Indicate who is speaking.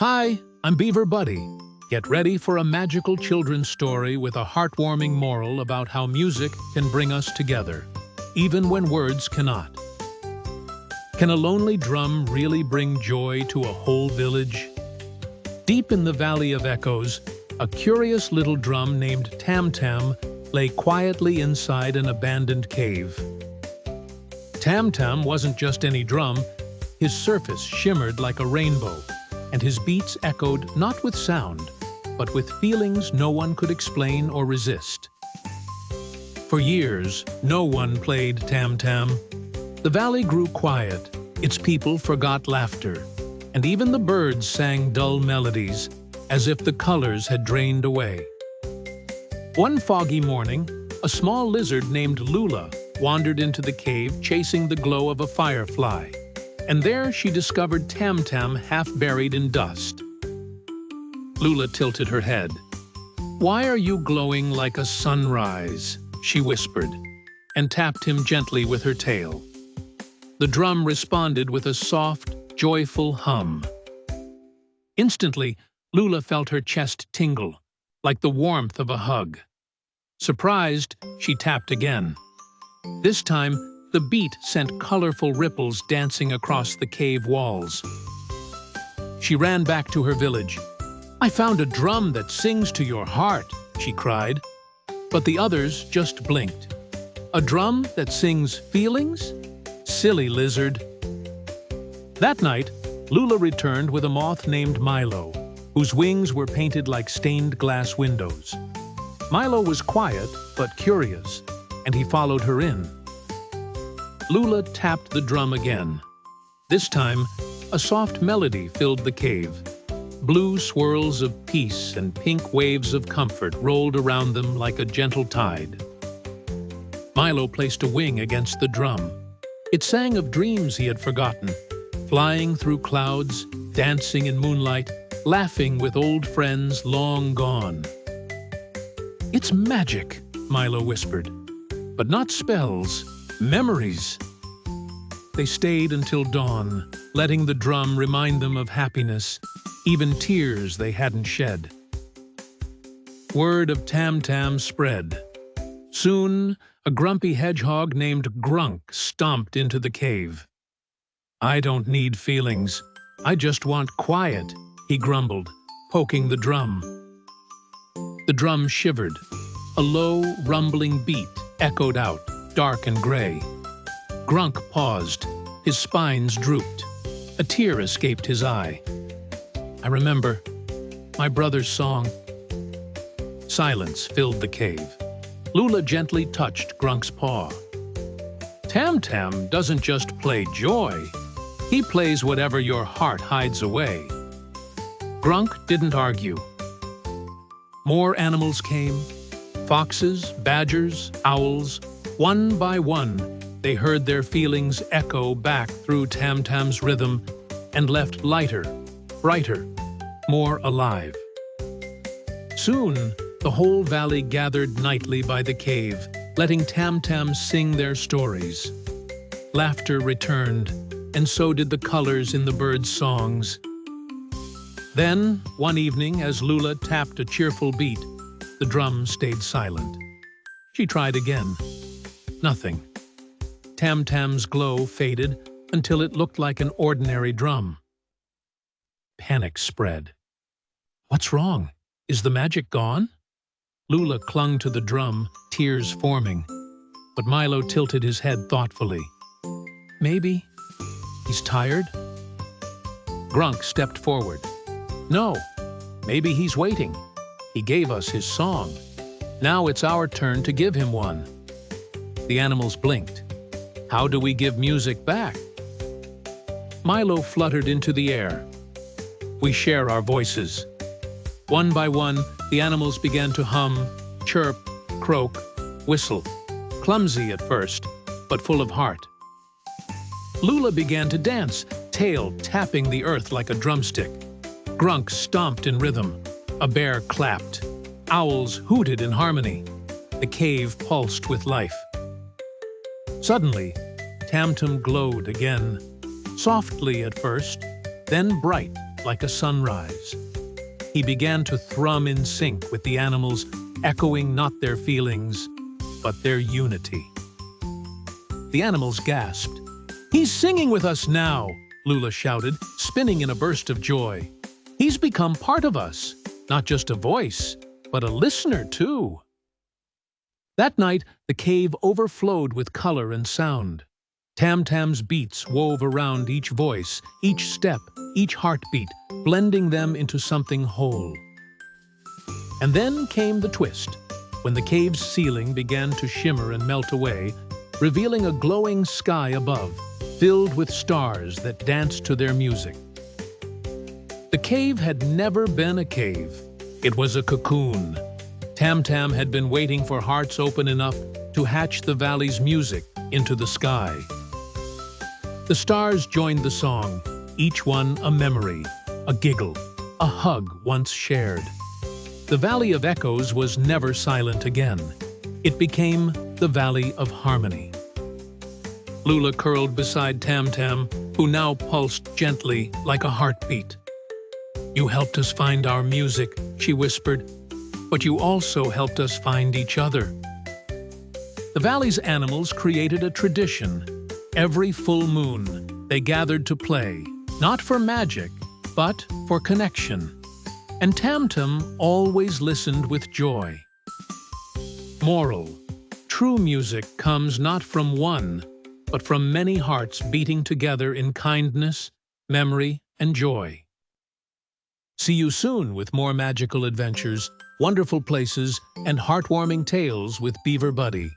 Speaker 1: Hi, I'm Beaver Buddy. Get ready for a magical children's story with a heartwarming moral about how music can bring us together, even when words cannot. Can a lonely drum really bring joy to a whole village? Deep in the Valley of Echoes, a curious little drum named Tamtam lay quietly inside an abandoned cave. Tamtam wasn't just any drum. His surface shimmered like a rainbow, and his beats echoed not with sound, but with feelings no one could explain or resist. For years, no one played Tamtam. The valley grew quiet, its people forgot laughter, and even the birds sang dull melodies, as if the colors had drained away. One foggy morning, a small lizard named Lula wandered into the cave chasing the glow of a firefly, and there she discovered Tamtam half buried in dust. Lula tilted her head. "Why are you glowing like a sunrise?" she whispered, and tapped him gently with her tail. The drum responded with a soft, joyful hum. Instantly, Lula felt her chest tingle, like the warmth of a hug. Surprised, she tapped again. This time, the beat sent colorful ripples dancing across the cave walls. She ran back to her village. "I found a drum that sings to your heart," she cried. But the others just blinked. "A drum that sings feelings? Silly lizard." That night, Lula returned with a moth named Milo, whose wings were painted like stained glass windows. Milo was quiet but curious, and he followed her in. Lula tapped the drum again. This time, a soft melody filled the cave. Blue swirls of peace and pink waves of comfort rolled around them like a gentle tide. Milo placed a wing against the drum. It sang of dreams he had forgotten, flying through clouds, dancing in moonlight, laughing with old friends long gone. "It's magic," Milo whispered. "But not spells. Memories." They stayed until dawn, letting the drum remind them of happiness, even tears they hadn't shed. Word of Tamtam spread. Soon, a grumpy hedgehog named Grunk stomped into the cave. "I don't need feelings. I just want quiet," he grumbled, poking the drum. The drum shivered. A low, rumbling beat echoed out, dark and gray. Grunk paused. His spines drooped. A tear escaped his eye. "I remember my brother's song." Silence filled the cave. Lula gently touched Grunk's paw. "Tamtam doesn't just play joy. He plays whatever your heart hides away." Grunk didn't argue. More animals came. Foxes, badgers, owls. One by one, they heard their feelings echo back through Tamtam's rhythm and left lighter, brighter, more alive. Soon, the whole valley gathered nightly by the cave, letting Tamtam sing their stories. Laughter returned, and so did the colors in the birds' songs. Then, one evening, as Lula tapped a cheerful beat, the drum stayed silent. She tried again. Nothing. Tamtam's glow faded until it looked like an ordinary drum. Panic spread. "What's wrong? Is the magic gone?" Lula clung to the drum, tears forming. But Milo tilted his head thoughtfully. "Maybe he's tired?" Grunk stepped forward. "No, maybe he's waiting. He gave us his song. Now it's our turn to give him one." The animals blinked. "How do we give music back?" Milo fluttered into the air. "We share our voices." One by one, the animals began to hum, chirp, croak, whistle. Clumsy at first, but full of heart. Lula began to dance, tail tapping the earth like a drumstick. Grunk stomped in rhythm. A bear clapped. Owls hooted in harmony. The cave pulsed with life. Suddenly, Tamtam glowed again, softly at first, then bright, like a sunrise. He began to thrum in sync with the animals, echoing not their feelings, but their unity. The animals gasped. "He's singing with us now!" Lula shouted, spinning in a burst of joy. "He's become part of us, not just a voice, but a listener too." That night, the cave overflowed with color and sound. Tamtam's beats wove around each voice, each step, each heartbeat, blending them into something whole. And then came the twist, when the cave's ceiling began to shimmer and melt away, revealing a glowing sky above, filled with stars that danced to their music. The cave had never been a cave. It was a cocoon. Tamtam had been waiting for hearts open enough to hatch the valley's music into the sky. The stars joined the song, each one a memory, a giggle, a hug once shared. The Valley of Echoes was never silent again. It became the Valley of Harmony. Lula curled beside Tamtam, who now pulsed gently like a heartbeat. "You helped us find our music," she whispered, "but you also helped us find each other." The valley's animals created a tradition. Every full moon, they gathered to play, not for magic, but for connection. And Tamtam always listened with joy. Moral: true music comes not from one, but from many hearts beating together in kindness, memory, and joy. See you soon with more magical adventures, wonderful places, and heartwarming tales with Beaver Buddy.